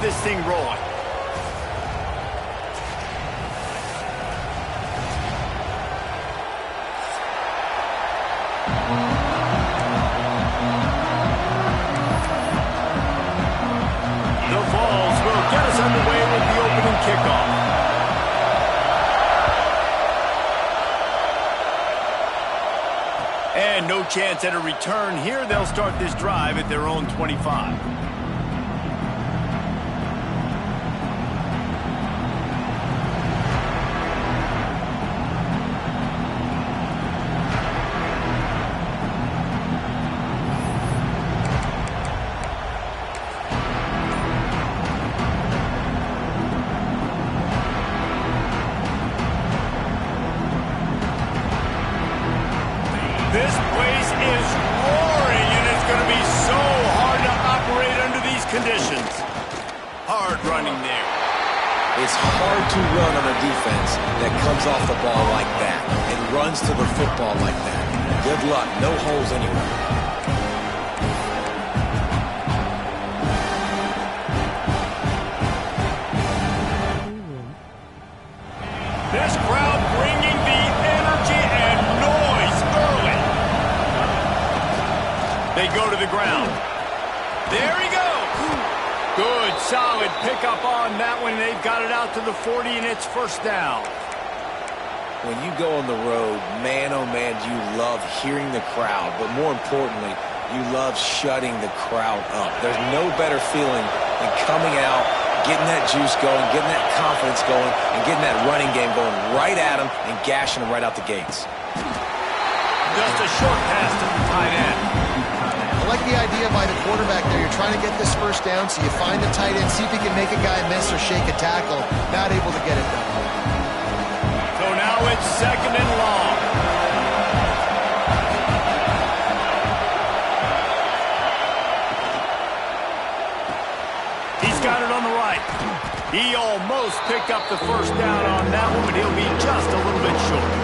this thing rolling. The Vols will get us underway with the opening kickoff. And no chance at a return here. They'll start this drive at their own 25. This place is roaring, and it's going to be so hard to operate under these conditions. Hard running there. It's hard to run on a defense that comes off the ball like that and runs to the football like that. Good luck. No holes anywhere. This crowd bringing the energy and noise early. They go to the ground. There he goes. Good, solid pickup on that one. They've got it out to the 40, and it's first down. When you go on the road, man, oh man, you love hearing the crowd. But more importantly, you love shutting the crowd up. There's no better feeling than coming out, getting that juice going, getting that confidence going, and getting that running game going right at them and gashing them right out the gates. Just a short pass to the tight end. I like the idea by the quarterback there. You're trying to get this first down, so you find the tight end, see if he can make a guy miss or shake a tackle. Not able to get it done. So now it's second and long. He's got it on the right. He almost picked up the first down on that one, but he'll be just a little bit short.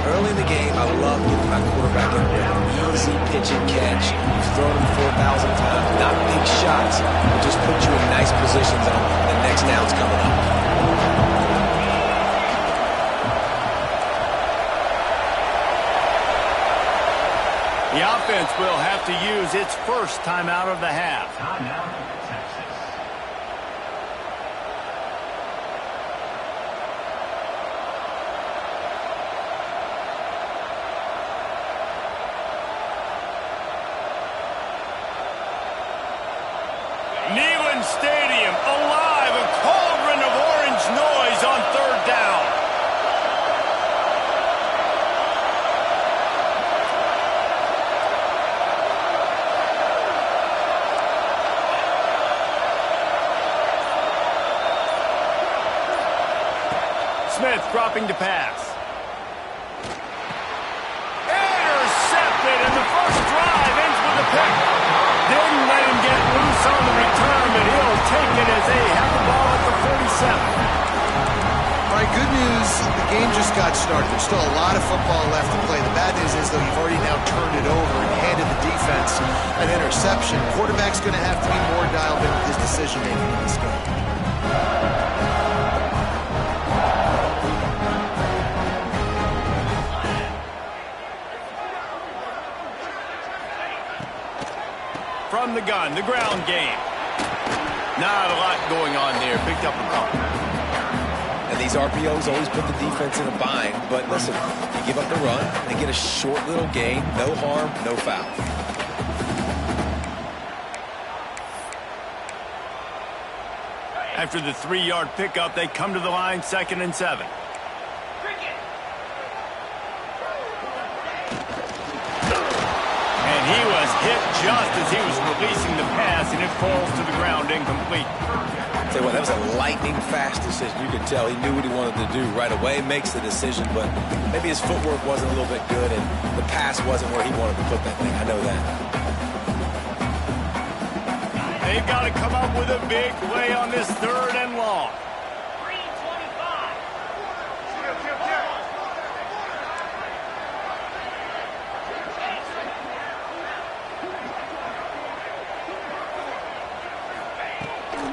Early in the game, I love getting my quarterback in rhythm. Easy pitch and catch. You've thrown him 4,000 times. Not big shots, but just put you in nice positions on the next downs coming up. The offense will have to use its first timeout of the half. Neyland Stadium alive, a cauldron of orange noise on third down. Smith dropping to pass. Intercepted, and the first drive ends with a pick. Didn't let him get loose on the return, but he'll take it as they have the ball at the 47. All right, good news. The game just got started. There's still a lot of football left to play. The bad news is, though, you've already now turned it over and handed the defense an interception. Quarterback's going to have to be more dialed in with his decision-making in this game. From the gun, the ground game. Not a lot going on there. Picked up a couple. And these RPOs always put the defense in a bind. But listen, you give up the run, they get a short little gain. No harm, no foul. After the 3-yard pickup, they come to the line, 2nd and 7. He was hit just as he was releasing the pass, and it falls to the ground incomplete. Tell you what, that was a lightning-fast decision. You could tell he knew what he wanted to do right away, makes the decision, but maybe his footwork wasn't a little bit good, and the pass wasn't where he wanted to put that thing. I know that. They've got to come up with a big play on this 3rd and long.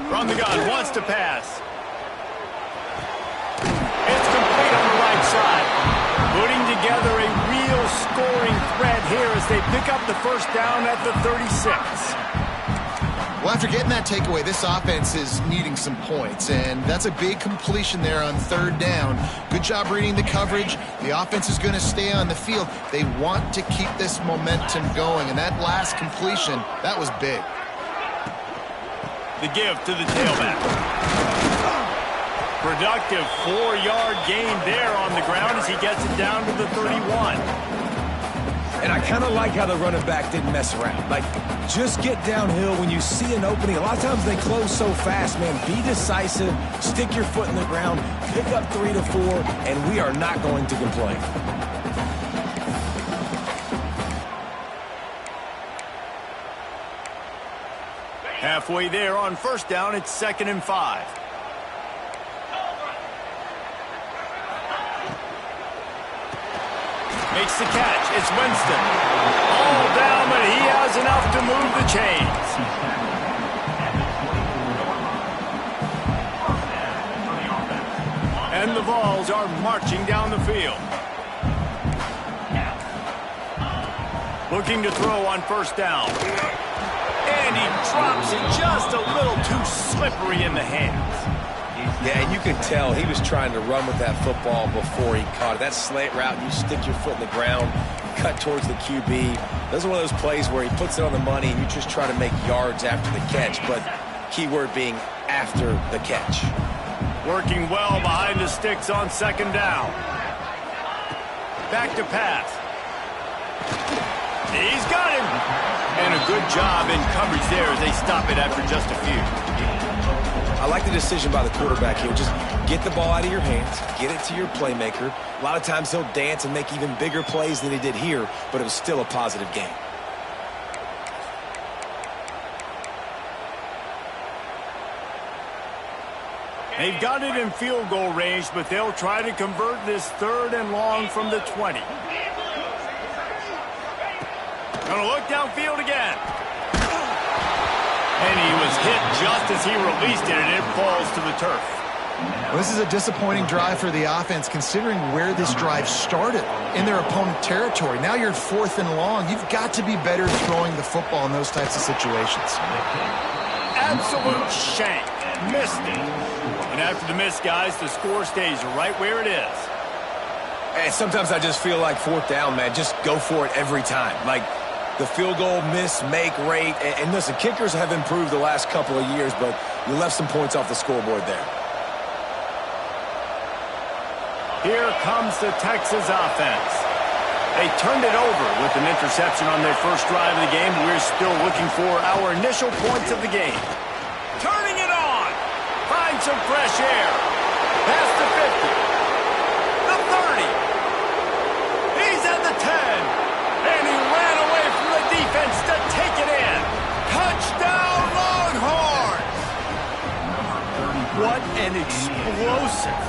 From the gun, wants to pass. It's complete on the right side. Putting together a real scoring threat here as they pick up the first down at the 36. Well, after getting that takeaway, this offense is needing some points, and that's a big completion there on third down. Good job reading the coverage. The offense is going to stay on the field. They want to keep this momentum going, and that last completion, that was big. The give to the tailback. Productive 4-yard gain there on the ground as he gets it down to the 31. And I kind of like how the running back didn't mess around. Like, just get downhill when you see an opening. A lot of times they close so fast, man. Be decisive, stick your foot in the ground, pick up 3 to 4, and we are not going to complain. Halfway there on first down, it's 2nd and 5. Makes the catch. It's Winston. All down, but he has enough to move the chains. And the Vols are marching down the field. Looking to throw on first down. And he drops it just a little too slippery in the hands. Yeah, and you can tell he was trying to run with that football before he caught it. That slant route, you stick your foot in the ground, cut towards the QB. Those are one of those plays where he puts it on the money and you just try to make yards after the catch, but keyword being after the catch. Working well behind the sticks on 2nd down. Back to pass. He's got him. And a good job in coverage there as they stop it after just a few. I like the decision by the quarterback here. Just get the ball out of your hands, get it to your playmaker. A lot of times he'll dance and make even bigger plays than he did here, but it was still a positive game. They've got it in field goal range, but they'll try to convert this 3rd and long from the 20. Gonna look downfield again. And he was hit just as he released it, and it falls to the turf. Well, this is a disappointing drive for the offense, considering where this drive started, in their opponent territory. Now you're 4th and long. You've got to be better throwing the football in those types of situations. Absolute shank. Missed it. And after the miss, guys, the score stays right where it is. And sometimes I just feel like 4th down, man. Just go for it every time. Like, the field goal miss, make rate. And listen, kickers have improved the last couple of years, but you left some points off the scoreboard there. Here comes the Texas offense. They turned it over with an interception on their first drive of the game. We're still looking for our initial points of the game. Turning it on. Find some fresh air. Past the 50. The 30. He's at the 10. And he ran away from the defense to take it in. Touchdown, Longhorns! What an explosive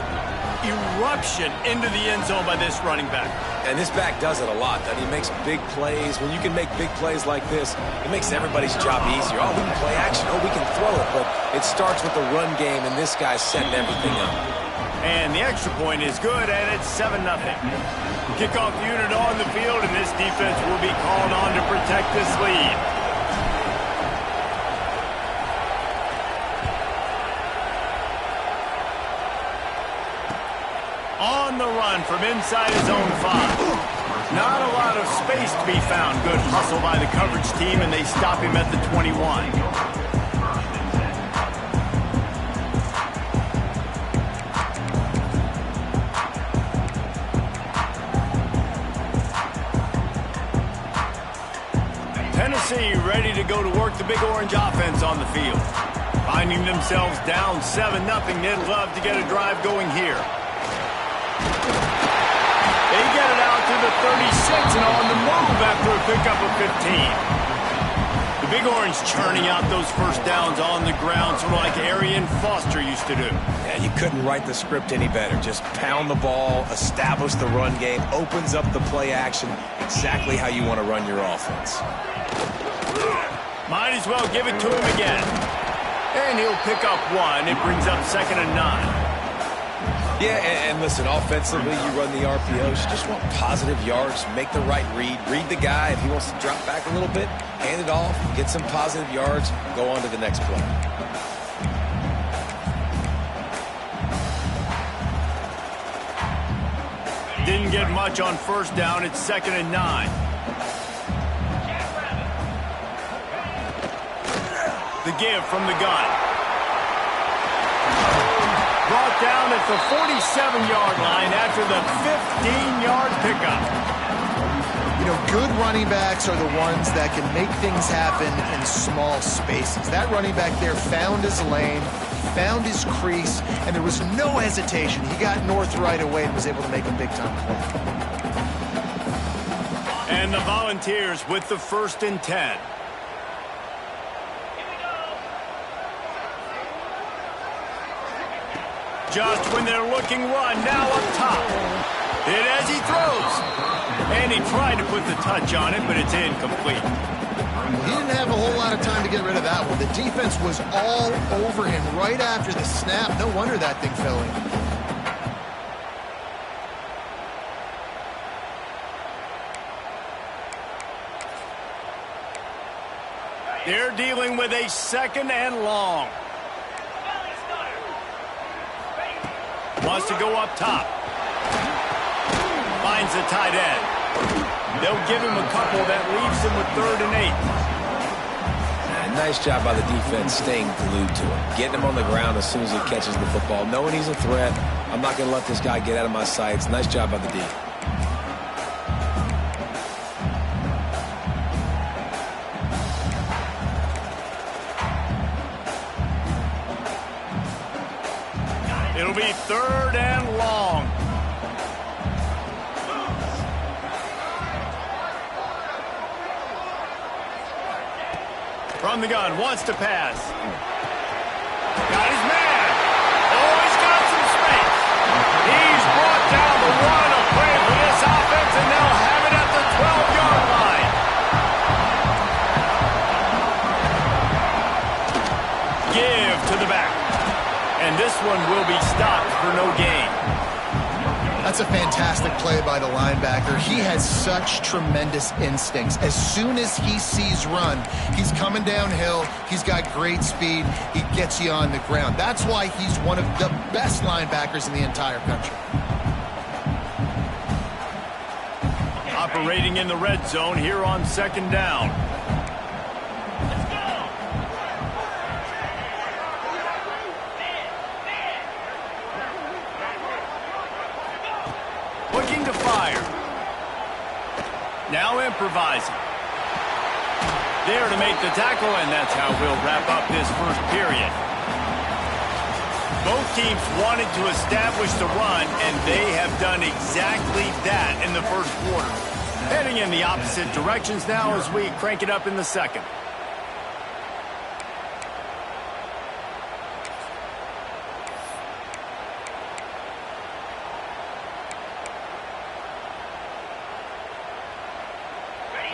eruption into the end zone by this running back. And this back does it a lot. I mean, he makes big plays. When you can make big plays like this, it makes everybody's job easier. Oh, we can play action. Oh, we can throw it. But it starts with the run game, and this guy's setting everything up. And the extra point is good, and it's 7-0. Kickoff unit on the field, and this defense will be called on to protect this lead. On the run from inside his own 5. Not a lot of space to be found. Good hustle by the coverage team, and they stop him at the 21. Tennessee ready to go to work the Big Orange offense on the field. Finding themselves down 7-0, they'd love to get a drive going here. They get it out to the 36 and on the move after a pickup of 15. The Big Orange churning out those first downs on the ground, sort of like Arian Foster used to do. Yeah, you couldn't write the script any better. Just pound the ball, establish the run game, opens up the play action, exactly how you want to run your offense. Might as well give it to him again. And he'll pick up one. It brings up 2nd and 9. Yeah, and listen, offensively, you run the RPOs. You just want positive yards, make the right read. Read the guy. If he wants to drop back a little bit, hand it off, get some positive yards, go on to the next play. Didn't get much on 1st down. It's 2nd and 9. The give from the gun. Brought down at the 47-yard line after the 15-yard pickup. You know, good running backs are the ones that can make things happen in small spaces. That running back there found his lane, found his crease, and there was no hesitation. He got north right away and was able to make a big-time play. And the Volunteers with the 1st and 10. Just when they're looking run, now up top. Hit as he throws. And he tried to put the touch on it, but it's incomplete. He didn't have a whole lot of time to get rid of that one. The defense was all over him right after the snap. No wonder that thing fell in. They're dealing with a 2nd and long. Wants to go up top. Finds the tight end. They'll give him a couple that leaves him with 3rd and 8. Nice job by the defense staying glued to him. Getting him on the ground as soon as he catches the football. Knowing he's a threat. I'm not going to let this guy get out of my sights. Nice job by the D. It'll be 3rd and long. From the gun, wants to pass. Got his man. Oh, he's got some space. He's brought down the one of play for this offense, and they'll have it at the 12-yard line. Give to the back. And this one will be stopped for no gain. That's a fantastic play by the linebacker. He has such tremendous instincts. As soon as he sees run, he's coming downhill. He's got great speed. He gets you on the ground. That's why he's one of the best linebackers in the entire country. Operating in the red zone here on 2nd down. Looking to fire. Now improvising. There to make the tackle, and that's how we'll wrap up this 1st period. Both teams wanted to establish the run, and they have done exactly that in the 1st quarter. Heading in the opposite directions now as we crank it up in the 2nd.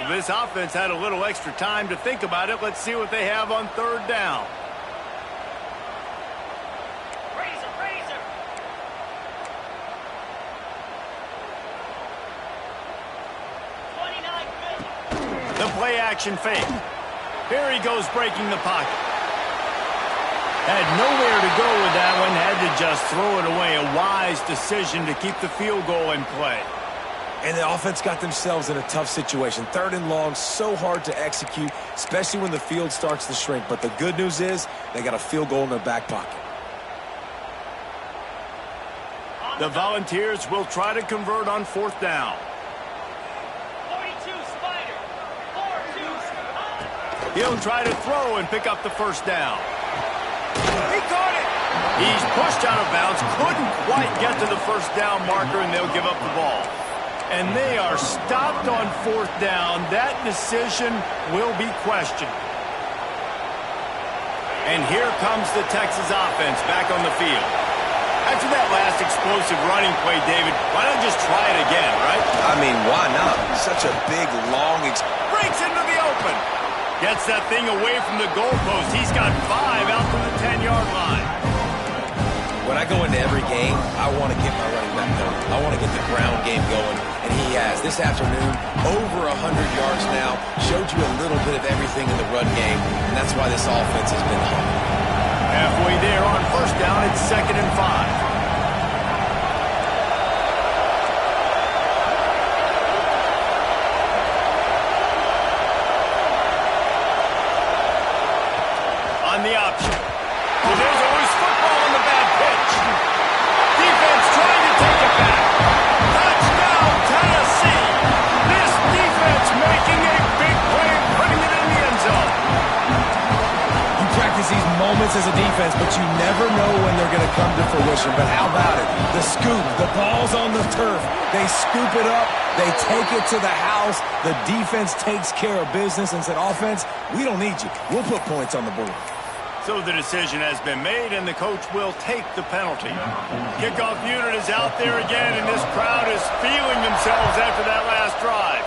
This offense had a little extra time to think about it. Let's see what they have on 3rd down. Razor. The play action fake. Here he goes breaking the pocket. Had nowhere to go with that one. Had to just throw it away. A wise decision to keep the field goal in play. And the offense got themselves in a tough situation. 3rd and long, so hard to execute, especially when the field starts to shrink. But the good news is they got a field goal in their back pocket. The Volunteers will try to convert on 4th down. 42 Spider. 4-2. He'll try to throw and pick up the 1st down. He caught it. He's pushed out of bounds. Couldn't quite get to the 1st down marker, and they'll give up the ball. And they are stopped on 4th down. That decision will be questioned. And here comes the Texas offense back on the field. After that last explosive running play, David, why not just try it again, right? I mean, why not? Such a big, long... Breaks into the open. Gets that thing away from the goalpost. He's got 5 out to the 10-yard line. When I go into every game, I want to get my running back going. I want to get the ground game going, and he has. This afternoon, over 100 yards now, showed you a little bit of everything in the run game, and that's why this offense has been hung. Halfway there on first down, it's 2nd and 5. On the option. Well, there's always football on the bad pitch. Defense trying to take it back. Touchdown, Tennessee. This defense making a big play, putting it in the end zone. You practice these moments as a defense, but you never know when they're going to come to fruition. But how about it? The scoop, the ball's on the turf. They scoop it up. They take it to the house. The defense takes care of business and said, offense, we don't need you. We'll put points on the board. So the decision has been made, and the coach will take the penalty. Kickoff unit is out there again, and this crowd is feeling themselves after that last drive.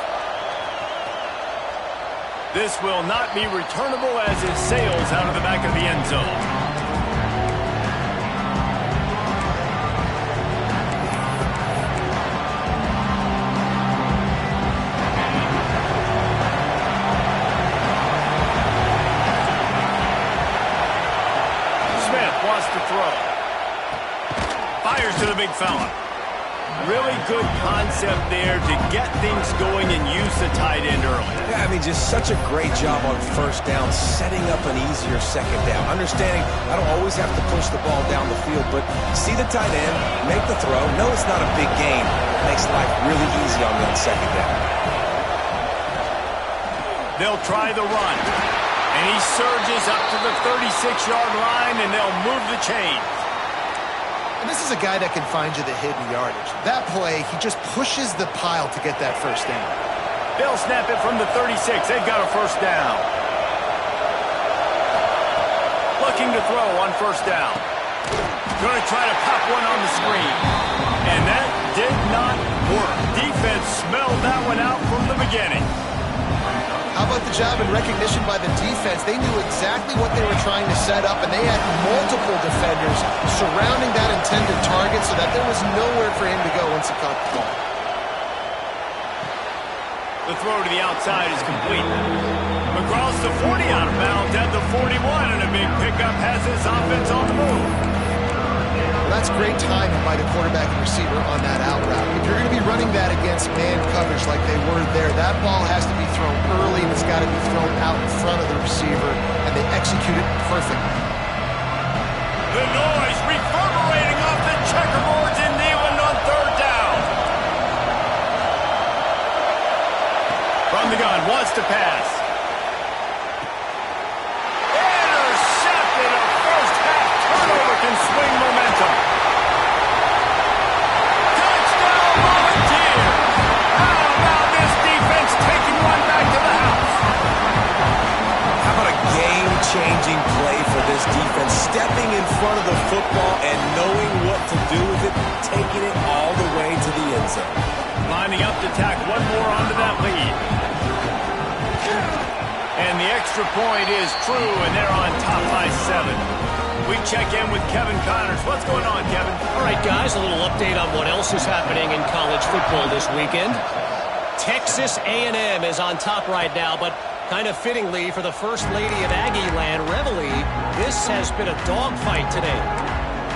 This will not be returnable as it sails out of the back of the end zone. Wants to throw. Fires to the big fella. Really good concept there to get things going and use the tight end early. Yeah, I mean, just such a great job on first down, setting up an easier second down. Understanding I don't always have to push the ball down the field, but see the tight end, make the throw. No, it's not a big gain. It makes life really easy on that second down. They'll try the run. And he surges up to the 36-yard line, and they'll move the chains. And this is a guy that can find you the hidden yardage. That play, he just pushes the pile to get that first down. They'll snap it from the 36. They've got a first down. Looking to throw on first down. Going to try to pop one on the screen. And that did not work. Defense smelled that one out from the beginning. How about the job and recognition by the defense? They knew exactly what they were trying to set up, and they had multiple defenders surrounding that intended target so that there was nowhere for him to go once he caught the ball. The throw to the outside is complete. Across the 40 out of bounds at the 41, and a big pickup has his offense on the move. Well, that's great timing by the quarterback and receiver on that out route. If you're going to be running that against man coverage like they were there, that ball has to be thrown early, and it's got to be thrown out in front of the receiver, and they execute it perfectly. The noise reverberating off the checkerboards in Neyland on third down. From the gun, wants to pass. Intercepted. A first half turnover can swing momentum. Touchdown Volunteers. How about this defense taking one back to the house? How about a game-changing play for this defense, stepping in front of the football and knowing what to do with it, taking it all the way to the end zone. Lining up to tack one more onto that lead. And the extra point is true, and they're on top by 7. We check in with Kevin Connors. What's going on, Kevin? All right, guys, a little update on what else is happening in college football this weekend. Texas A&M is on top right now, but kind of fittingly for the First Lady of Aggie Land, Reveille, this has been a dogfight today.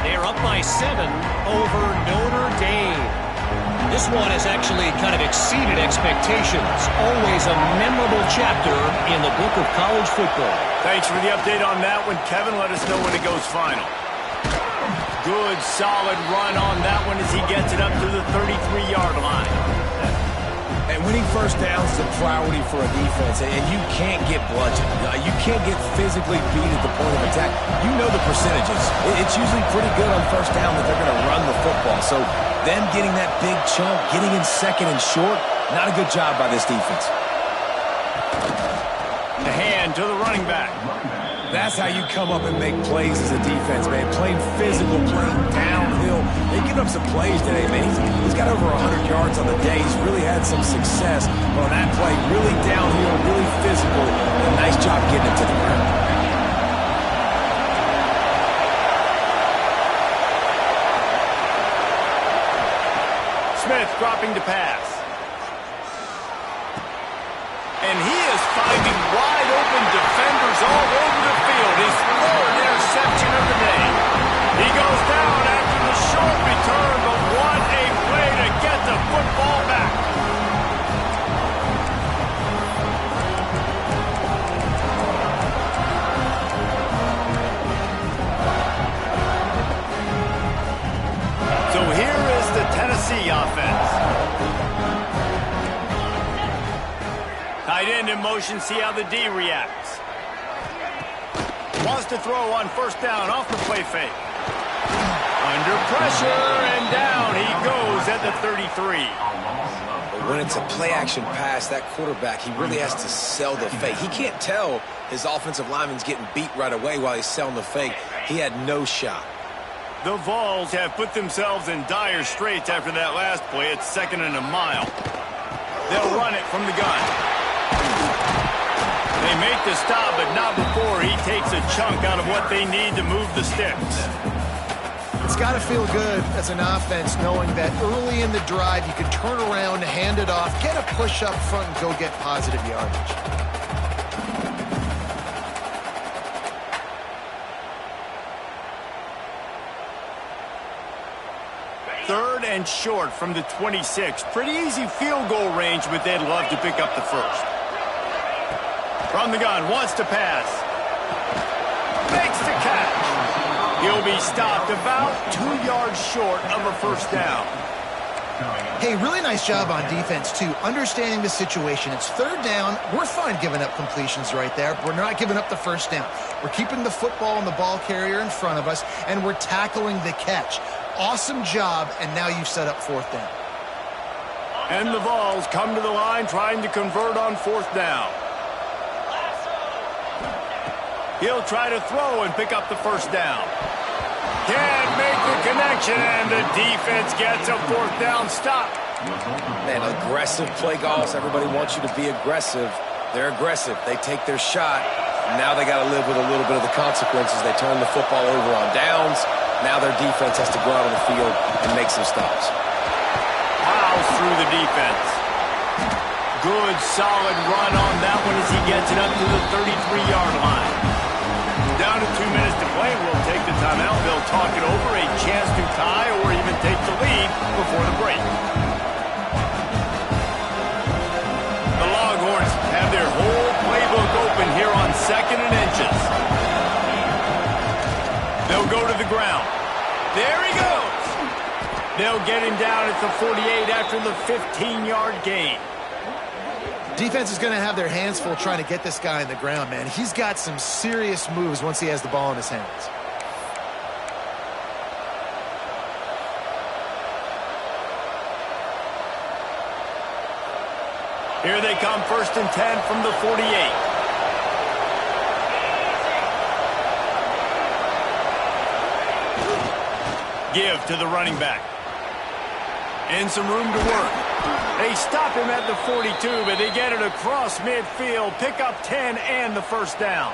They're up by 7 over Notre Dame. This one has actually kind of exceeded expectations. Always a memorable chapter in the book of college football. Thanks for the update on that one, Kevin. Let us know when it goes final. Good, solid run on that one as he gets it up to the 33-yard line. And winning first downs is a priority for a defense, and you can't get bludgeoned. You can't get physically beat at the point of attack. You know the percentages. It's usually pretty good on first down that they're going to run the football. So them getting that big chunk, getting in second and short, not a good job by this defense. The hand to the running back. That's how you come up and make plays as a defense, man. Playing physical, playing downhill. They give up some plays today, man. He's got over 100 yards on the day. He's really had some success on that play. Really downhill, really physical. A nice job getting it to the ground. Smith dropping to pass. And he is finding wide open defenders all over the field. His third interception of the day. He goes down after the short return, but what a play to get the football back. So here is the Tennessee offense. Tight end in motion, see how the D reacts. Wants to throw on first down off the play fake. Under pressure, and down he goes at the 33. But when it's a play-action pass, that quarterback, he really has to sell the fake. He can't tell his offensive lineman's getting beat right away while he's selling the fake. He had no shot. The Vols have put themselves in dire straits after that last play. It's 2nd and a mile. They'll run it from the gun. They make the stop, but not before he takes a chunk out of what they need to move the sticks. It's got to feel good as an offense knowing that early in the drive you can turn around, hand it off, get a push up front, and go get positive yardage. Third and short from the 26. Pretty easy field goal range, but they'd love to pick up the first. From the gun, wants to pass. Makes the catch. He'll be stopped about 2 yards short of a first down. Hey, really nice job on defense, too. Understanding the situation. It's 3rd down. We're fine giving up completions right there. We're not giving up the first down. We're keeping the football and the ball carrier in front of us, and we're tackling the catch. Awesome job, and now you've set up 4th down. And the Vols come to the line trying to convert on 4th down. He'll try to throw and pick up the first down. Can't make the connection, and the defense gets a 4th down stop. Man, aggressive play calls. Everybody wants you to be aggressive. They're aggressive. They take their shot. Now they got to live with a little bit of the consequences. They turn the football over on downs. Now their defense has to go out on the field and make some stops. Plows through the defense. Good, solid run on that one as he gets it up to the 33-yard line. Down to 2 minutes to play. We'll take the timeout. They'll talk it over. A chance to tie or even take the lead before the break. The Longhorns have their whole playbook open here on 2nd and inches. They'll go to the ground. There he goes. They'll get him down at the 48 after the 15-yard gain. Defense is going to have their hands full trying to get this guy on the ground, man. He's got some serious moves once he has the ball in his hands. Here they come, 1st and 10 from the 48. Give to the running back. And some room to work. They stop him at the 42, but they get it across midfield. Pick up 10 and the first down.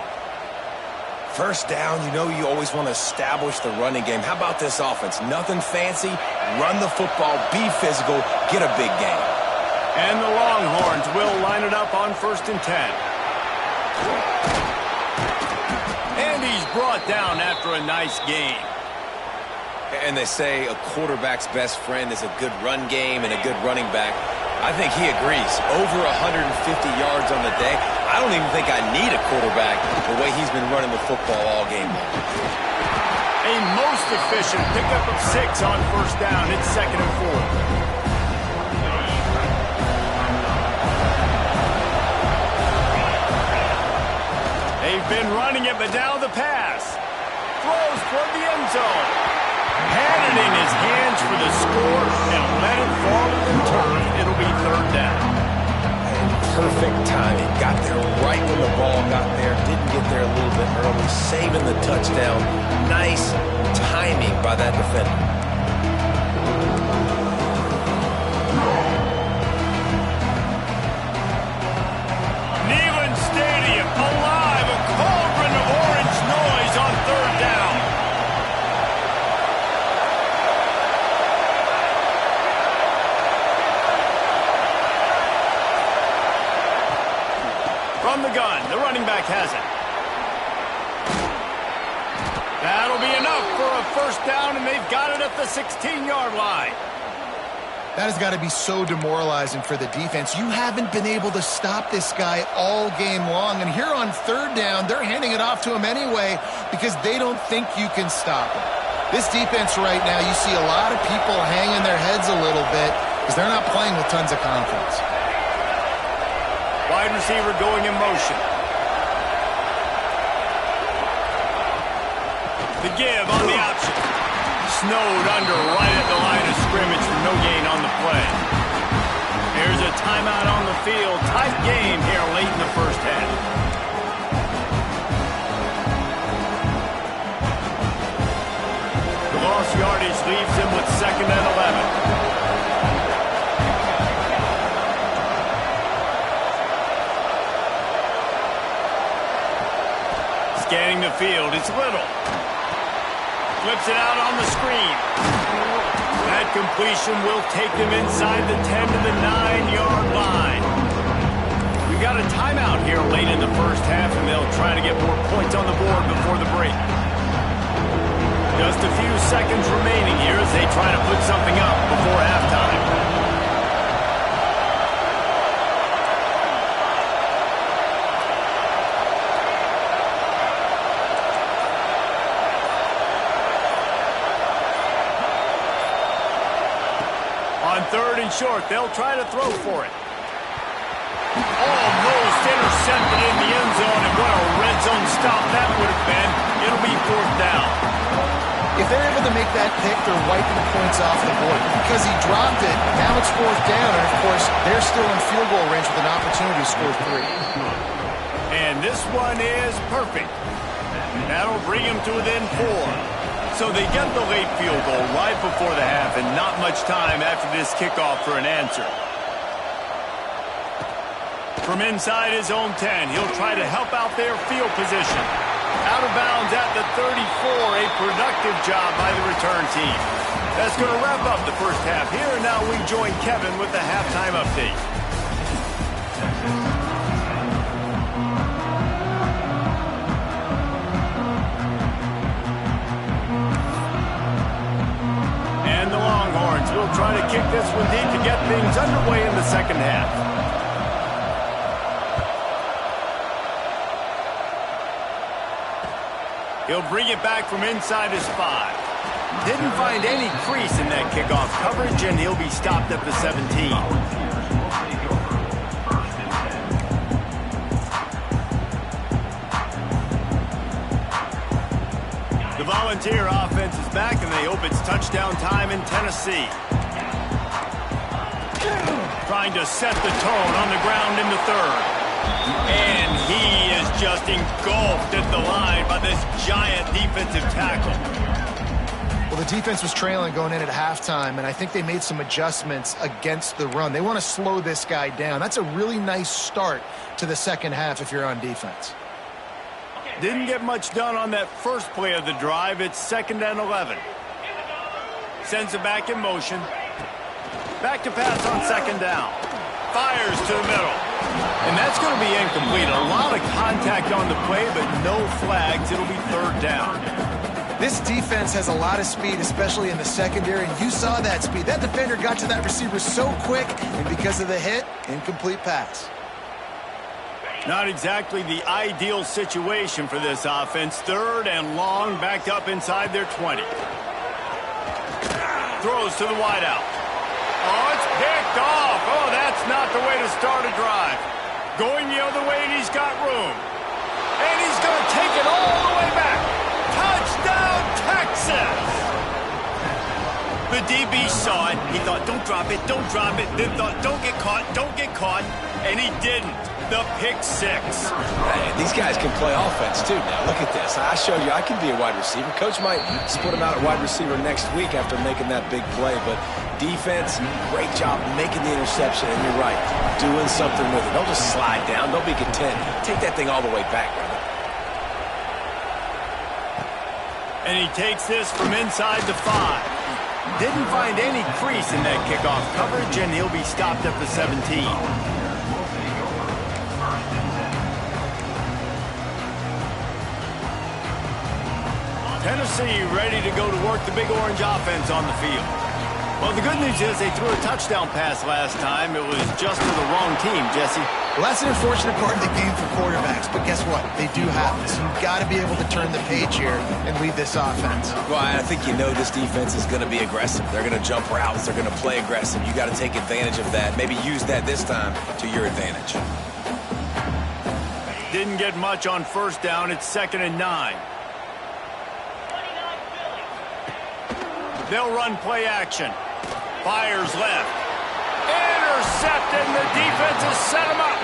First down, you know you always want to establish the running game. How about this offense? Nothing fancy. Run the football, be physical, get a big gain. And the Longhorns will line it up on 1st and 10. And he's brought down after a nice game. And they say a quarterback's best friend is a good run game and a good running back. I think he agrees. Over 150 yards on the day. I don't even think I need a quarterback the way he's been running the football all game long. A most efficient pickup of 6 on first down. It's 2nd and 4. They've been running it, but now the pass. Throws toward the end zone. Had it in his hands for the score and let it fall to the turf. It'll be 3rd down. perfect timing. Got there right when the ball got there. Didn't get there a little bit early. Saving the touchdown. Nice timing by that defender. Neyland Stadium alive. A cauldron of orange noise on third down. From the gun, the running back has it. That'll be enough for a first down, and they've got it at the 16-yard line. That has got to be so demoralizing for the defense. You haven't been able to stop this guy all game long, and here on third down, they're handing it off to him anyway because they don't think you can stop him. This defense right now, you see a lot of people hanging their heads a little bit because they're not playing with tons of confidence. Wide receiver going in motion. The give on the option. Snowed under right at the line of scrimmage for no gain on the play. There's a timeout on the field. Tight game here late in the first half. The lost yardage leaves him with 2nd and 11. Scanning the field, it's Little. Flips it out on the screen. That completion will take them inside the 10 to the 9-yard line. We've got a timeout here late in the first half, and they'll try to get more points on the board before the break. Just a few seconds remaining here as they try to put something up before halftime. On 3rd and short, they'll try to throw for it. Almost intercepted in the end zone, and what a red zone stop that would have been. It'll be 4th down. If they're able to make that pick, they're wiping the points off the board. Because he dropped it, now it's 4th down, and of course, they're still in field goal range with an opportunity to score 3. And this one is perfect. That'll bring him to within 4. So they get the late field goal right before the half, and not much time after this kickoff for an answer. From inside his own 10, he'll try to help out their field position. Out of bounds at the 34, a productive job by the return team. That's going to wrap up the first half here, and now we join Kevin with the halftime update. Will try to kick this one deep to get things underway in the second half. He'll bring it back from inside his 5. Didn't find any crease in that kickoff coverage, and he'll be stopped at the 17. The Volunteer offense is back, and they hope it's touchdown time in Tennessee. Trying to set the tone on the ground in the 3rd. And he is just engulfed at the line by this giant defensive tackle. Well, the defense was trailing going in at halftime, and I think they made some adjustments against the run. They want to slow this guy down. That's a really nice start to the second half if you're on defense. Didn't get much done on that first play of the drive. It's 2nd and 11. Sends it back in motion. Back to pass on 2nd down. Fires to the middle. And that's going to be incomplete. A lot of contact on the play, but no flags. It'll be 3rd down. This defense has a lot of speed, especially in the secondary, and you saw that speed. That defender got to that receiver so quick, and because of the hit, incomplete pass. Not exactly the ideal situation for this offense. 3rd and long, backed up inside their 20. Throws to the wideout. Oh, it's picked off. Oh, that's not the way to start a drive. Going the other way, and he's got room. And he's going to take it all the way back. Touchdown, Texas! The DB saw it. He thought, don't drop it, don't drop it. Then thought, don't get caught, don't get caught. And he didn't. The pick six. Hey, these guys can play offense, too. Now, look at this. I showed you I can be a wide receiver. Coach might split him out at wide receiver next week after making that big play. But defense, great job making the interception. And you're right, doing something with it. Don't just slide down. Don't be content. Take that thing all the way back, brother. And he takes this from inside the 5. Didn't find any crease in that kickoff coverage, and he'll be stopped at the 17. Tennessee ready to go to work the Big Orange offense on the field. Well, the good news is they threw a touchdown pass last time. It was just to the wrong team, Jesse. Well, that's an unfortunate part of the game for quarterbacks, but guess what? They do have this. You've got to be able to turn the page here and lead this offense. Well, I think you know this defense is going to be aggressive. They're going to jump routes. They're going to play aggressive. You got to take advantage of that. Maybe use that this time to your advantage. Didn't get much on first down. It's 2nd and 9. They'll run play action. Fires left. Intercepted, and the defense has set him up.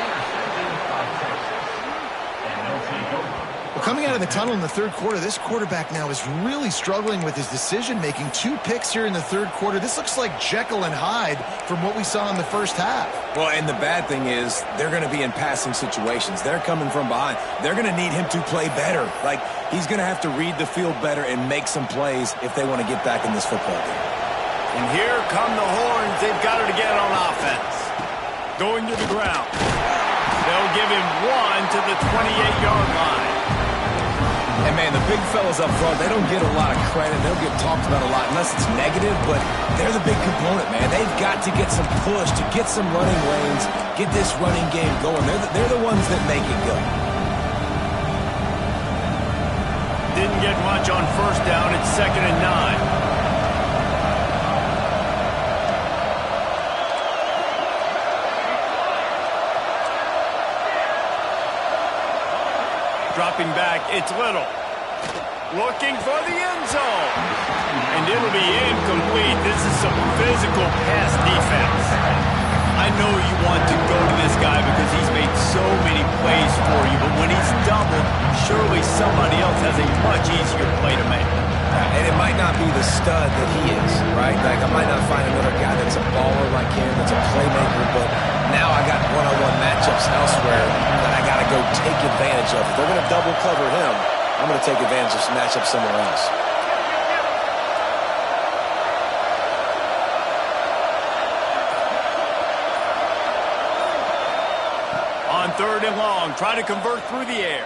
Well, coming out of the tunnel in the third quarter, this quarterback now is really struggling with his decision-making. 2 picks here in the third quarter. This looks like Jekyll and Hyde from what we saw in the first half. Well, and the bad thing is they're going to be in passing situations. They're coming from behind. They're going to need him to play better. Like, he's going to have to read the field better and make some plays if they want to get back in this football game. And here come the horns. They've got it again on offense. Going to the ground. They'll give him 1 to the 28-yard line. And, man, the big fellas up front, they don't get a lot of credit. They don't get talked about a lot unless it's negative, but they're the big component, man. They've got to get some push, to get some running lanes, get this running game going. They're the ones that make it go. Didn't get much on first down. It's 2nd and 9. Dropping back, it's Little. Looking for the end zone. And it'll be incomplete. This is some physical pass defense. I know you want to go to this guy because he's made so many plays for you, but when he's doubled, surely somebody else has a much easier play to make. And it might not be the stud that he is, right? Like, I might not find another guy that's a baller like him, that's a playmaker, but now I got one-on-one matchups elsewhere that I got to go take advantage of. If they're going to double cover him, I'm going to take advantage of some matchups somewhere else. On 3rd and long, try to convert through the air.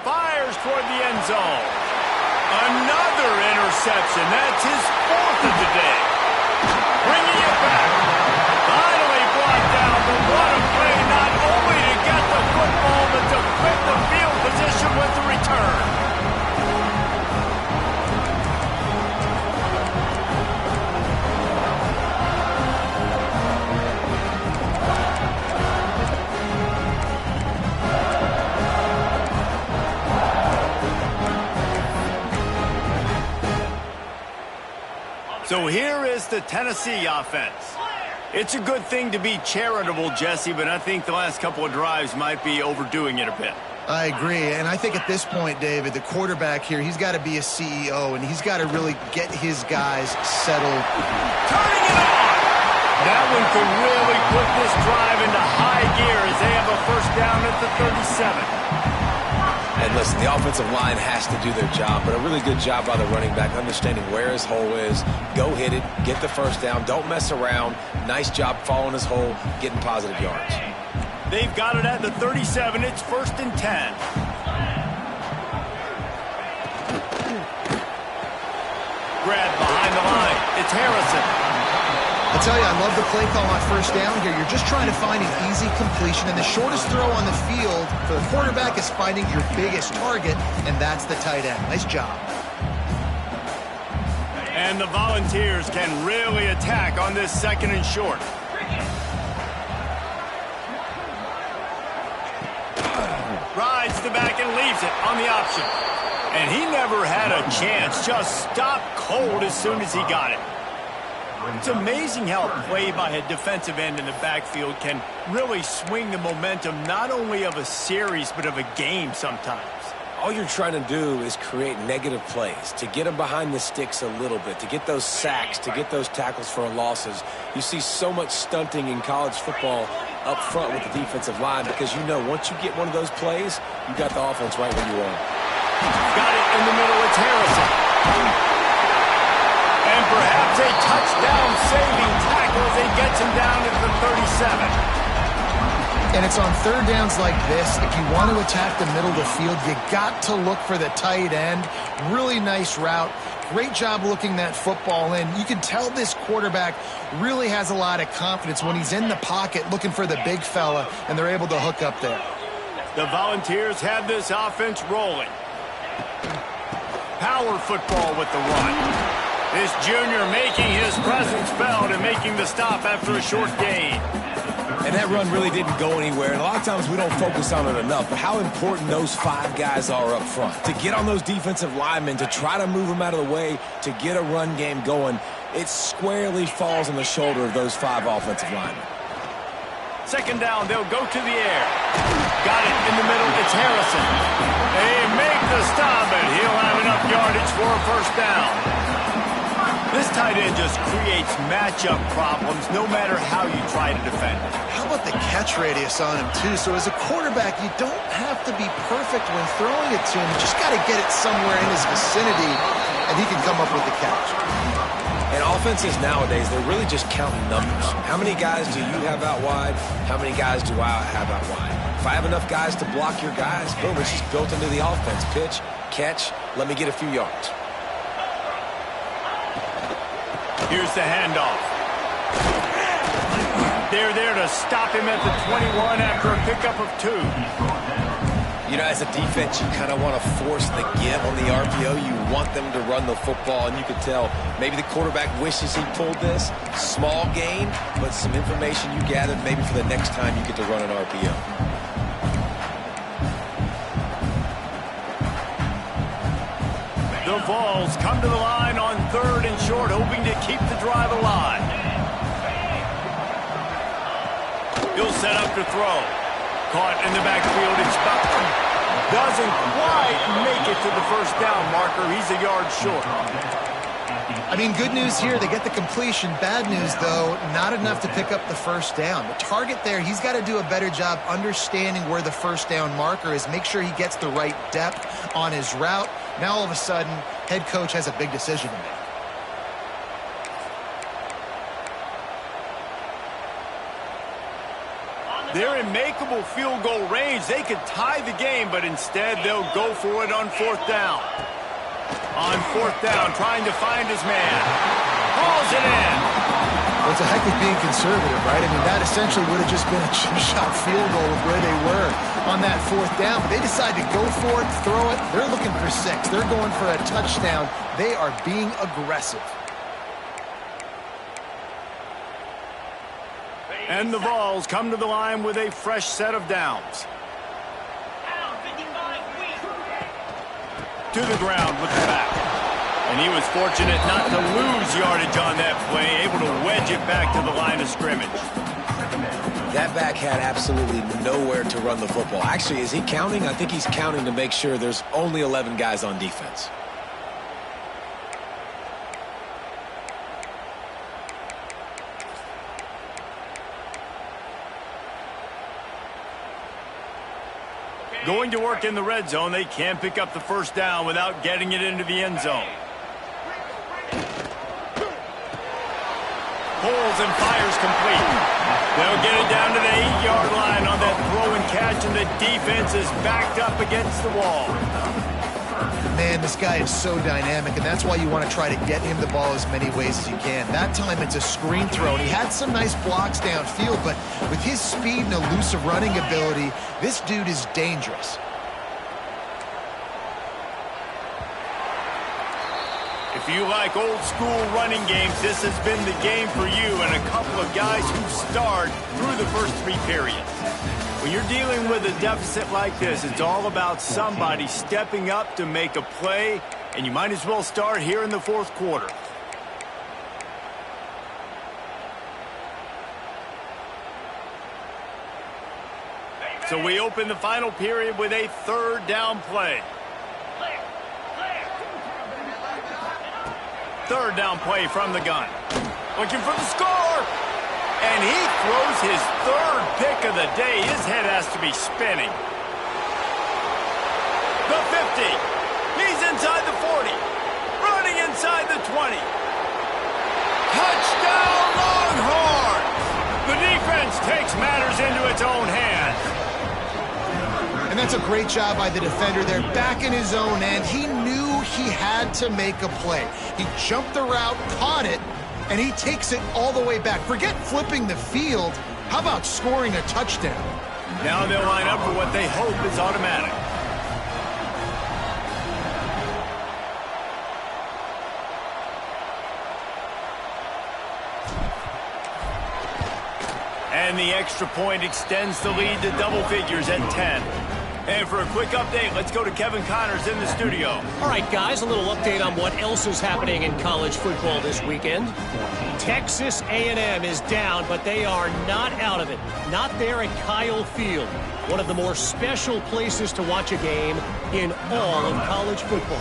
Fires toward the end zone. Another interception. That's his 4th of the day. Bringing it back. Finally brought down, but what a play, not only to get the football, but to flip the field position with the return. So here is the Tennessee offense. It's a good thing to be charitable, Jesse, but I think the last couple of drives might be overdoing it a bit. I agree, and I think at this point, David, the quarterback here, he's got to be a CEO, and he's got to really get his guys settled. Turning it on! That one could really put this drive into high gear as they have a first down at the 37. And listen, the offensive line has to do their job, but a really good job by the running back, understanding where his hole is. Go hit it, get the first down, don't mess around. Nice job following his hole, getting positive yards. They've got it at the 37. It's 1st and 10. Grab behind the line. It's Harrison. I tell you, I love the play call on first down here. You're just trying to find an easy completion, and the shortest throw on the field for the quarterback is finding your biggest target, and that's the tight end. Nice job. And the Volunteers can really attack on this 2nd and short. Rides the back and leaves it on the option. And he never had a chance. Just stopped cold as soon as he got it. It's amazing how a play by a defensive end in the backfield can really swing the momentum not only of a series but of a game sometimes. All you're trying to do is create negative plays, to get them behind the sticks a little bit, to get those sacks, to get those tackles for losses. You see so much stunting in college football up front with the defensive line because you know once you get one of those plays, you got the offense right where you want. Got it in the middle. It's Harrison. And perhaps a touchdown-saving tackle as he gets him down to the 37. And it's on third downs like this. If you want to attack the middle of the field, you got to look for the tight end. Really nice route. Great job looking that football in. You can tell this quarterback really has a lot of confidence when he's in the pocket looking for the big fella, and they're able to hook up there. The Volunteers have this offense rolling. Power football with the run. This junior making his presence felt and making the stop after a short gain. And that run really didn't go anywhere. And a lot of times we don't focus on it enough. But how important those 5 guys are up front. To get on those defensive linemen, to try to move them out of the way, to get a run game going, it squarely falls on the shoulder of those 5 offensive linemen. Second down, they'll go to the air. Got it in the middle. It's Harrison. They make the stop, and he'll have enough yardage for a first down. This tight end just creates matchup problems no matter how you try to defend it. How about the catch radius on him, too? So as a quarterback, you don't have to be perfect when throwing it to him. You just got to get it somewhere in his vicinity, and he can come up with the catch. And offenses nowadays, they're really just counting numbers. How many guys do you have out wide? How many guys do I have out wide? If I have enough guys to block your guys, boom, it's just built into the offense. Pitch, catch, let me get a few yards. Here's the handoff. They're there to stop him at the 21 after a pickup of 2. You know, as a defense, you kind of want to force the give on the RPO. You want them to run the football, and you can tell maybe the quarterback wishes he pulled this. Small gain, but some information you gathered maybe for the next time you get to run an RPO. The Vols come to the line on 3rd and short, hoping to keep the drive alive. He'll set up to throw. Caught in the backfield. It's doesn't quite make it to the first down marker. He's a yard short. I mean, good news here. They get the completion. Bad news, though, not enough to pick up the first down. The target there, he's got to do a better job understanding where the first down marker is. Make sure he gets the right depth on his route. Now, all of a sudden, head coach has a big decision to make. They're in makeable field goal range. They could tie the game, but instead they'll go for it on 4th down. On 4th down, trying to find his man. Hauls it in. Well, it's a heck of being conservative, right? I mean, that essentially would have just been a chip-shot field goal of where they were on that 4th down. But they decide to go for it, throw it. They're looking for 6. They're going for a touchdown. They are being aggressive. And the Vols come to the line with a fresh set of downs. To the ground with the back. And he was fortunate not to lose yardage on that play, able to wedge it back to the line of scrimmage. That back had absolutely nowhere to run the football. Actually, is he counting? I think he's counting to make sure there's only 11 guys on defense. Going to work in the red zone, they can't pick up the first down without getting it into the end zone. Pulls and fires complete. They'll get it down to the 8-yard line on that throw and catch, and the defense is backed up against the wall. Man, this guy is so dynamic, and that's why you want to try to get him the ball as many ways as you can. That time it's a screen throw, and he had some nice blocks downfield, but with his speed and elusive running ability, this dude is dangerous. If you like old school running games, this has been the game for you and a couple of guys who starred through the first 3 periods. When you're dealing with a deficit like this, it's all about somebody stepping up to make a play, and you might as well start here in the 4th quarter. So we open the final period with a third down play. Clear. Clear. Third down play from the gun. Looking for the score. And he throws his third pick of the day. His head has to be spinning. The 50. He's inside the 40. Running inside the 20. Touchdown, Longhorns! The defense takes matters into its own hands. And that's a great job by the defender there, back in his own end. He knew he had to make a play. He jumped the route, caught it, and he takes it all the way back. Forget flipping the field. How about scoring a touchdown? Now they'll line up for what they hope is automatic. And the extra point extends the lead to double figures at 10. And for a quick update, let's go to Kevin Connors in the studio. All right, guys, a little update on what else is happening in college football this weekend. Texas A&M is down, but they are not out of it. Not there at Kyle Field, one of the more special places to watch a game in all of college football.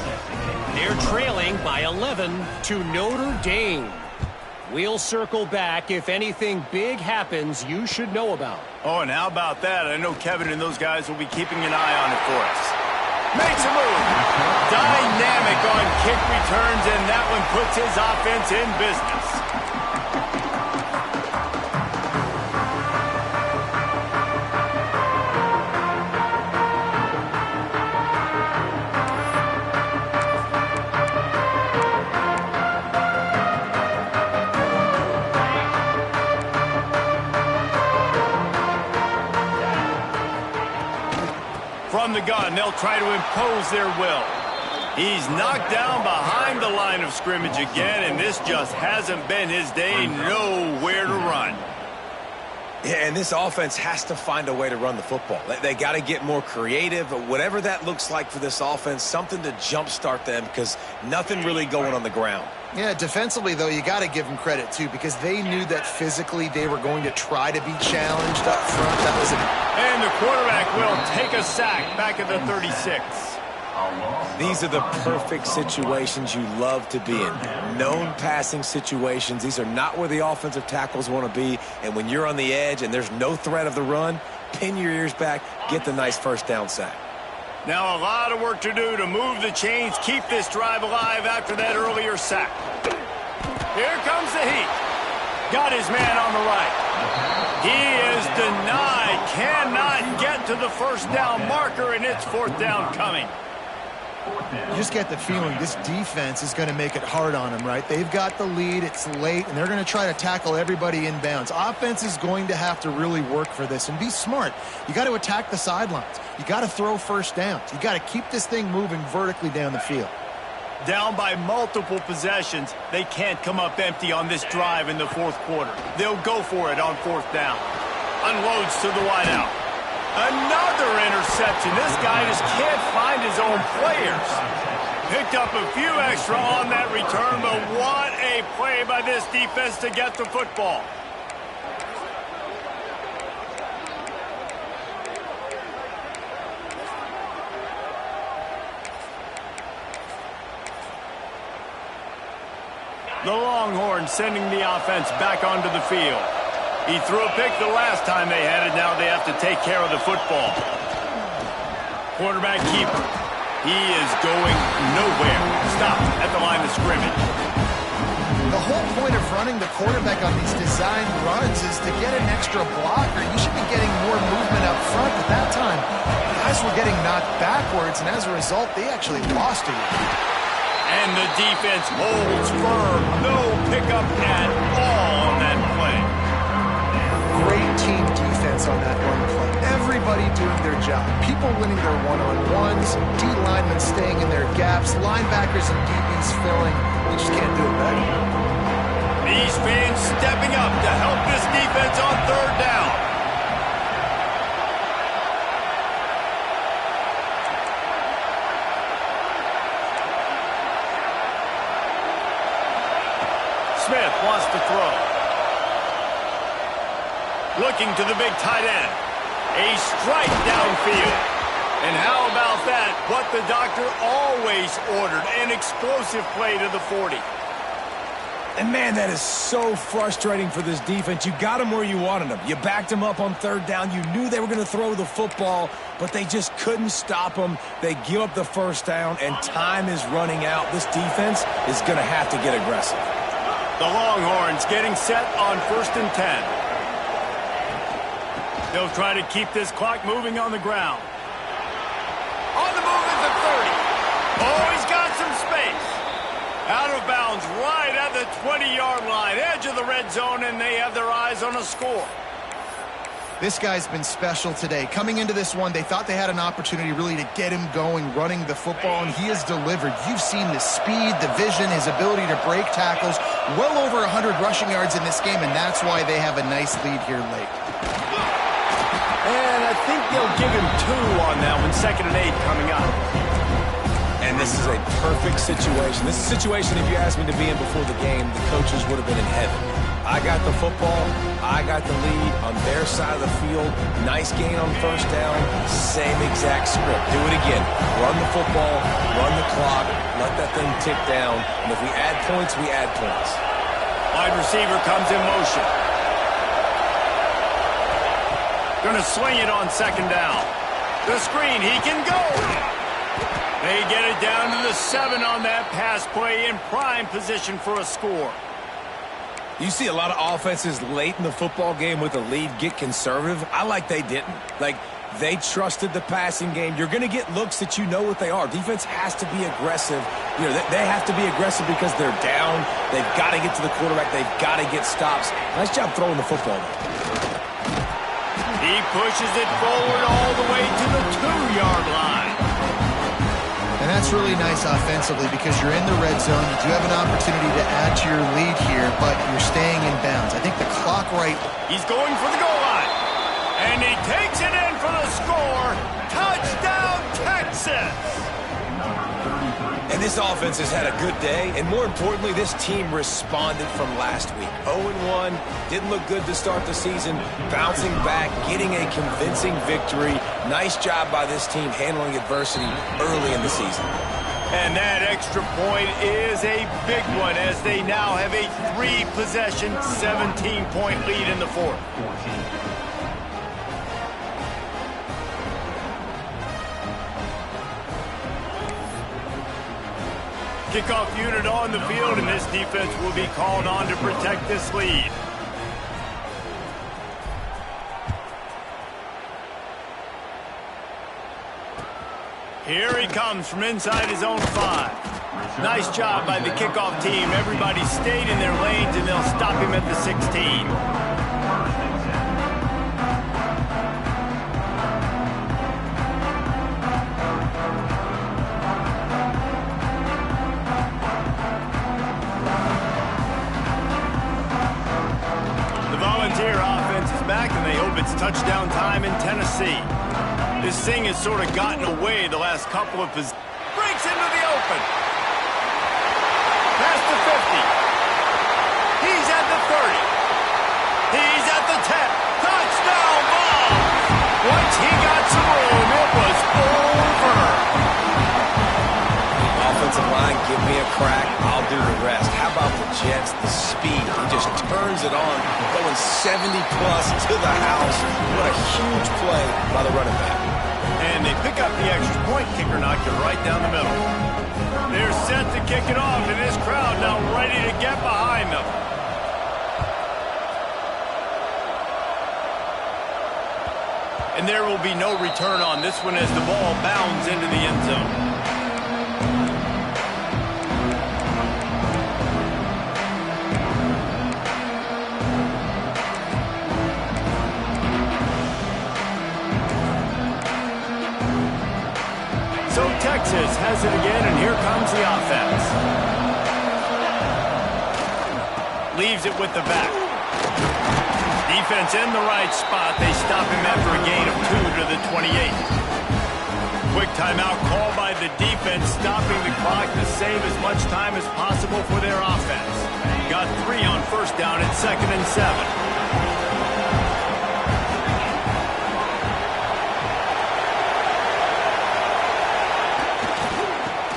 They're trailing by 11 to Notre Dame. We'll circle back if anything big happens you should know about. Oh, and how about that? I know Kevin and those guys will be keeping an eye on it for us. Makes a move. Dynamic on kick returns, and that one puts his offense in business. From the gun, they'll try to impose their will. He's knocked down behind the line of scrimmage again, and this just hasn't been his day. Nowhere to run. Yeah, and this offense has to find a way to run the football. They got to get more creative, whatever that looks like for this offense, something to jumpstart them because nothing really going on the ground. Yeah, defensively, though, you got to give them credit, too, because they knew that physically they were going to try to be challenged up front. That was And the quarterback will take a sack back at the 36. These are the perfect situations you love to be in. Known passing situations. These are not where the offensive tackles want to be. And when you're on the edge and there's no threat of the run, pin your ears back, get the nice first down sack. Now a lot of work to do to move the chains, keep this drive alive after that earlier sack. Here comes the heat. Got his man on the right. He is denied. Cannot get to the first down marker, and it's fourth down coming. You just get the feeling this defense is going to make it hard on them, right? They've got the lead, it's late, and they're going to try to tackle everybody inbounds. Offense is going to have to really work for this and be smart. You got to attack the sidelines. You got to throw first downs. You got to keep this thing moving vertically down the field. Down by multiple possessions, they can't come up empty on this drive in the fourth quarter. They'll go for it on fourth down. Unloads to the wideout. Another interception. This guy just can't find his own players. Picked up a few extra on that return, but what a play by this defense to get the football. The Longhorns sending the offense back onto the field. He threw a pick the last time they had it. Now they have to take care of the football. Quarterback keeper. He is going nowhere. Stop at the line of scrimmage. The whole point of running the quarterback on these design runs is to get an extra blocker. You should be getting more movement up front. At that time, guys were getting knocked backwards, and as a result, they actually lost it. And the defense holds firm. No pickup at all on that play. Great team defense on that one play. Everybody doing their job. People winning their one-on-ones, D linemen staying in their gaps, linebackers and DBs filling. You just can't do it better. These fans stepping up to help this defense on third down. Smith wants to throw. Looking to the big tight end. A strike downfield. And how about that? What the doctor always ordered, an explosive play to the 40. And, man, that is so frustrating for this defense. You got them where you wanted them. You backed them up on third down. You knew they were going to throw the football, but they just couldn't stop them. They give up the first down, and time is running out. This defense is going to have to get aggressive. The Longhorns getting set on 1st and 10. They'll try to keep this clock moving on the ground. On the move is the 30. Oh, he's got some space. Out of bounds right at the 20-yard line, edge of the red zone, and they have their eyes on a score. This guy's been special today. Coming into this one, they thought they had an opportunity really to get him going, running the football, and he has delivered. You've seen the speed, the vision, his ability to break tackles. Well over 100 rushing yards in this game, and that's why they have a nice lead here late. And I think they'll give him 2 on that one, 2nd and 8 coming up. And this is a perfect situation. This is a situation, if you asked me to be in before the game, the coaches would have been in heaven. I got the football. I got the lead on their side of the field. Nice gain on first down. Same exact script. Do it again. Run the football. Run the clock. Let that thing tick down. And if we add points, we add points. Wide receiver comes in motion. Going to swing it on 2nd down. The screen. He can go. They get it down to the 7 on that pass play in prime position for a score. You see a lot of offenses late in the football game with a lead get conservative. I like they didn't. Like, they trusted the passing game. You're going to get looks that you know what they are. Defense has to be aggressive. You know, they have to be aggressive because they're down. They've got to get to the quarterback. They've got to get stops. Nice job throwing the football. He pushes it forward all the way to the 2-yard line. And that's really nice offensively because you're in the red zone. You do have an opportunity to add to your lead here, but you're staying in bounds. I think the clock right. He's going for the goal line. And he takes it in for the score. Touchdown, Texas! And this offense has had a good day, and more importantly, this team responded from last week. 0-1, didn't look good to start the season, bouncing back, getting a convincing victory. Nice job by this team handling adversity early in the season. And that extra point is a big one as they now have a 3-possession, 17-point lead in the 4th. Kickoff unit on the field, and this defense will be called on to protect this lead. Here he comes from inside his own 5. Nice job by the kickoff team. Everybody stayed in their lanes, and they'll stop him at the 16. And they hope it's touchdown time in Tennessee. This thing has sort of gotten away the last couple of breaks into the open. Past the 50. He's at the 30. He's at the 10. Touchdown ball. Once he got some room, it was over. Offensive line, give me a crack. I'll do the rest. How about the Jets? The speed. He just turns it on, going 70-plus to the house. What a huge play by the running back. And they pick up the extra point. Kicker knocked it right down the middle. They're set to kick it off, and this crowd now ready to get behind them. And there will be no return on this one as the ball bounds into the end zone. So Texas has it again, and here comes the offense. Leaves it with the back. Defense in the right spot. They stop him after a gain of 2 to the 28. Quick timeout call by the defense, stopping the clock to save as much time as possible for their offense. Got 3 on first down at 2nd and 7.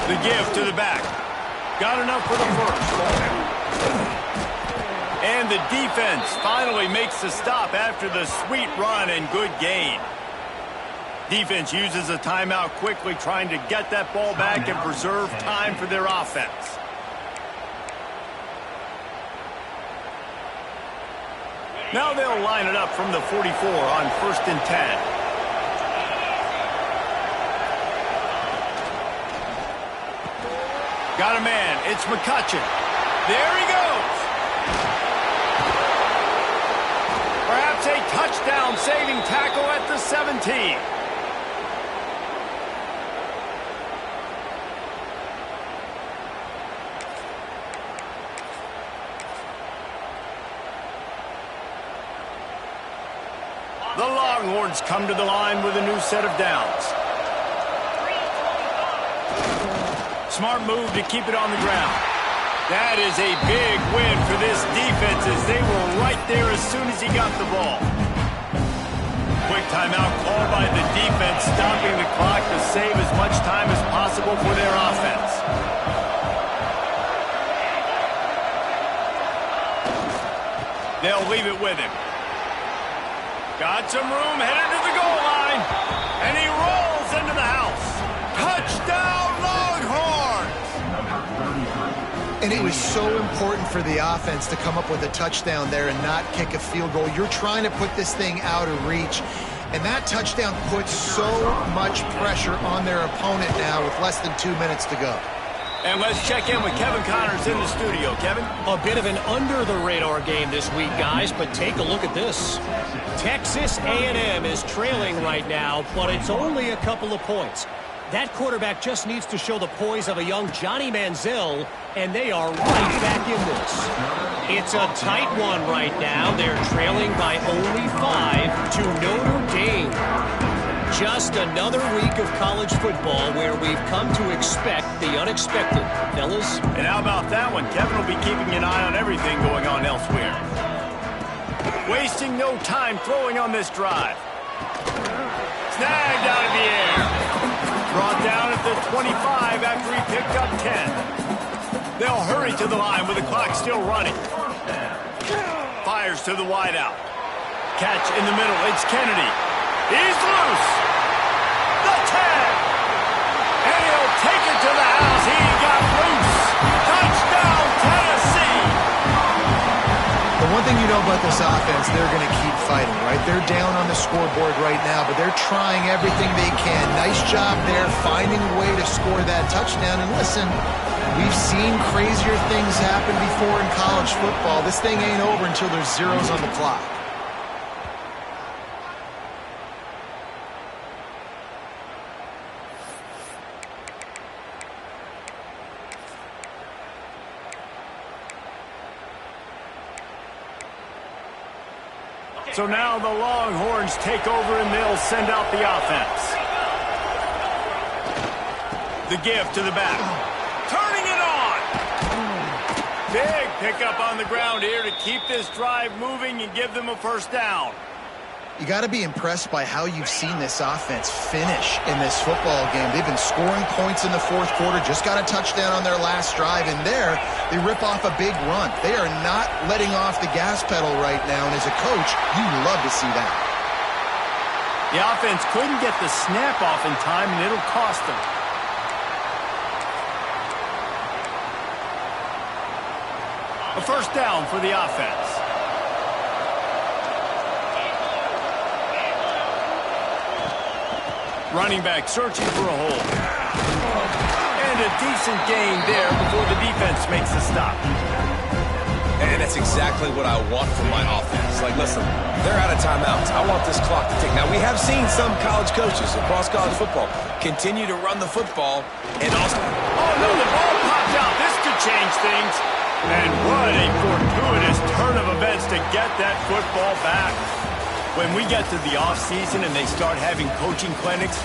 The give to the back. Got enough for the first. And the defense finally makes the stop after the sweet run and good gain. Defense uses a timeout quickly, trying to get that ball back and preserve time for their offense. Now they'll line it up from the 44 on 1st and 10. Got a man. It's McCutcheon. There he goes. Perhaps a touchdown-saving tackle at the 17. The Longhorns come to the line with a new set of downs. Smart move to keep it on the ground. That is a big win for this defense as they were right there as soon as he got the ball. Quick timeout called by the defense, stopping the clock to save as much time as possible for their offense. They'll leave it with him. Got some room, headed to the goal line. And he rolls into the house. Touchdown, Longhorns! And it was so important for the offense to come up with a touchdown there and not kick a field goal. You're trying to put this thing out of reach. And that touchdown puts so much pressure on their opponent now with less than 2 minutes to go. And let's check in with Kevin Connors in the studio. Kevin? A bit of an under-the-radar game this week, guys, but take a look at this. Texas A&M is trailing right now, but it's only a couple of points. That quarterback just needs to show the poise of a young Johnny Manziel, and they are right back in this. It's a tight one right now. They're trailing by only 5 to Notre Dame. Just another week of college football where we've come to expect the unexpected, fellas. And how about that one? Kevin will be keeping an eye on everything going on elsewhere. Wasting no time throwing on this drive. Snagged out of the air. Brought down at the 25 after he picked up 10. They'll hurry to the line with the clock still running. Fires to the wideout. Catch in the middle. It's Kennedy. He's loose. The tag. And he'll take it to the house. He got loose. Touchdown, Tennessee. The one thing you know about this offense, they're going to keep fighting, right? They're down on the scoreboard right now, but they're trying everything they can. Nice job there, finding a way to score that touchdown. And listen, we've seen crazier things happen before in college football. This thing ain't over until there's zeros on the clock. So now the Longhorns take over and they'll send out the offense. The give to the back. Turning it on. Big pickup on the ground here to keep this drive moving and give them a first down. You got to be impressed by how you've seen this offense finish in this football game. They've been scoring points in the fourth quarter, just got a touchdown on their last drive, and there they rip off a big run. They are not letting off the gas pedal right now, and as a coach, you love to see that. The offense couldn't get the snap off in time, and it'll cost them. A first down for the offense. Running back searching for a hole. And a decent gain there before the defense makes the stop. And that's exactly what I want from my offense. Like, listen, they're out of timeouts. I want this clock to tick. Now, we have seen some college coaches across college football continue to run the football and also... Oh, no, the ball popped out. This could change things. And what a fortuitous turn of events to get that football back. When we get to the offseason and they start having coaching clinics,